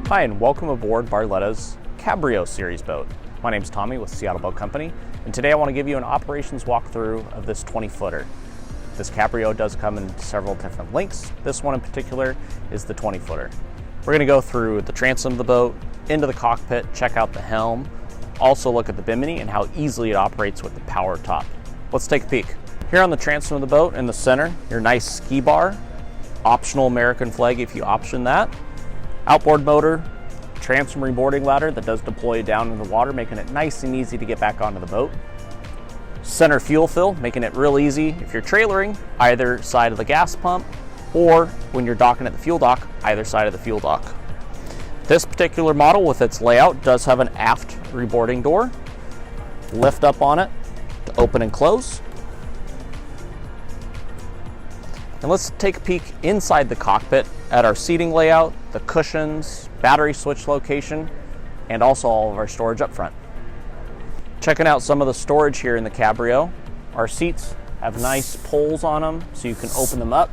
Hi, and welcome aboard Barletta's Cabrio series boat. My name's Tommy with Seattle Boat Company, and today I want to give you an operations walkthrough of this 20-footer. This Cabrio does come in several different lengths. This one in particular is the 20-footer. We're going to go through the transom of the boat, into the cockpit, check out the helm, also look at the Bimini and how easily it operates with the power top. Let's take a peek. Here on the transom of the boat in the center, your nice ski bar, optional American flag if you option that. Outboard motor, transom reboarding ladder that does deploy down in the water, making it nice and easy to get back onto the boat. Center fuel fill, making it real easy if you're trailering either side of the gas pump, or when you're docking at the fuel dock, either side of the fuel dock. This particular model with its layout does have an aft reboarding door. Lift up on it to open and close. And let's take a peek inside the cockpit at our seating layout, the cushions, battery switch location, and also all of our storage up front. Checking out some of the storage here in the Cabrio. Our seats have nice pulls on them so you can open them up.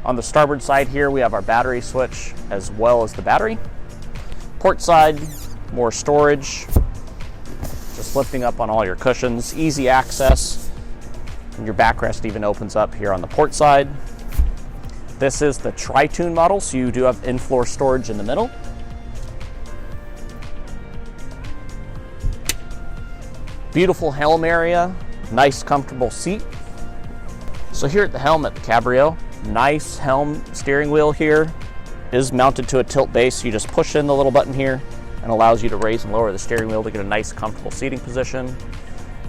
On the starboard side here, we have our battery switch as well as the battery. Port side, more storage. Just lifting up on all your cushions, easy access. And your backrest even opens up here on the port side. This is the Pontoon model, so you do have in-floor storage in the middle. Beautiful helm area, nice comfortable seat. So here at the helm at the Cabrio, nice helm steering wheel here is mounted to a tilt base. So you just push in the little button here and allows you to raise and lower the steering wheel to get a nice comfortable seating position.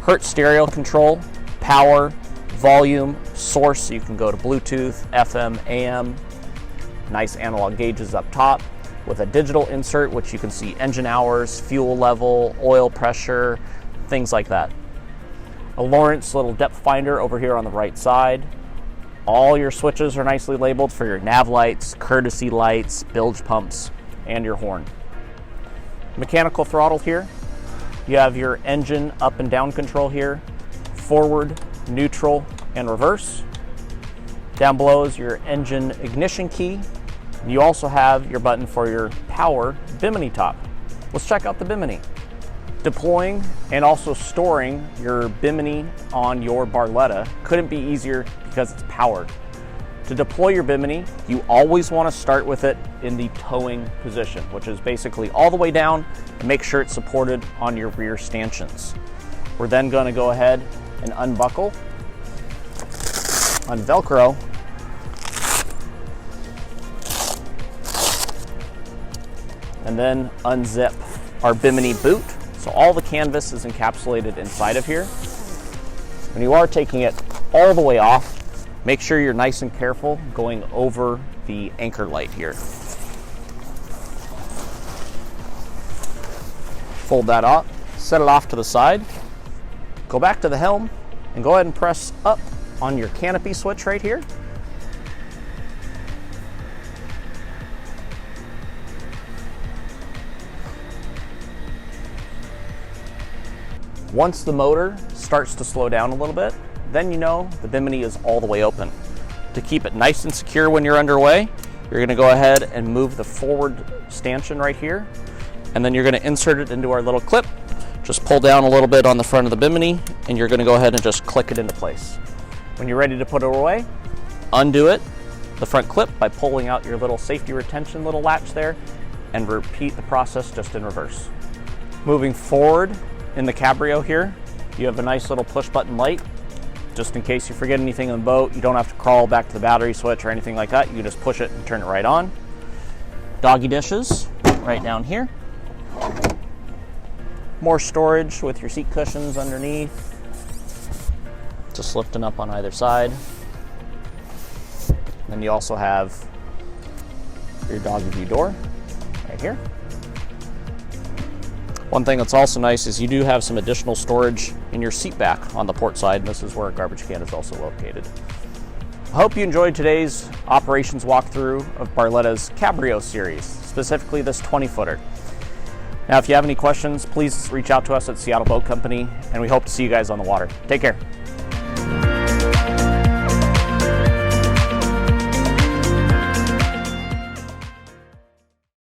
Hertz stereo control, power, volume, source, so you can go to Bluetooth, FM, AM. Nice analog gauges up top with a digital insert, which you can see engine hours, fuel level, oil pressure, things like that. A Lawrence little depth finder over here on the right side. All your switches are nicely labeled for your nav lights, courtesy lights, bilge pumps, and your horn. Mechanical throttle here. You have your engine up and down control here, forward, neutral, and reverse. Down below is your engine ignition key. You also have your button for your power Bimini top. Let's check out the Bimini. Deploying and also storing your Bimini on your Barletta couldn't be easier because it's powered. To deploy your Bimini, you always want to start with it in the towing position, which is basically all the way down, and make sure it's supported on your rear stanchions. We're then going to go ahead and unbuckle, unvelcro, and then unzip our Bimini boot. So all the canvas is encapsulated inside of here. When you are taking it all the way off, make sure you're nice and careful going over the anchor light here. Fold that up, set it off to the side. Go back to the helm and go ahead and press up on your canopy switch right here. Once the motor starts to slow down a little bit, then you know the Bimini is all the way open. To keep it nice and secure when you're underway, you're going to go ahead and move the forward stanchion right here, and then you're going to insert it into our little clip. Just pull down a little bit on the front of the Bimini, and you're going to go ahead and just click it into place. When you're ready to put it away, undo it, the front clip, by pulling out your little safety retention little latch there, and repeat the process just in reverse. Moving forward in the Cabrio here, you have a nice little push button light. Just in case you forget anything on the boat, you don't have to crawl back to the battery switch or anything like that. You can just push it and turn it right on. Doggy dishes right down here. More storage with your seat cushions underneath. Just lifting up on either side. Then you also have your doggy view door right here. One thing that's also nice is you do have some additional storage in your seat back on the port side, and this is where a garbage can is also located. I hope you enjoyed today's operations walkthrough of Barletta's Cabrio series, specifically this 20-footer. Now, if you have any questions, please reach out to us at Seattle Boat Company, and we hope to see you guys on the water. Take care.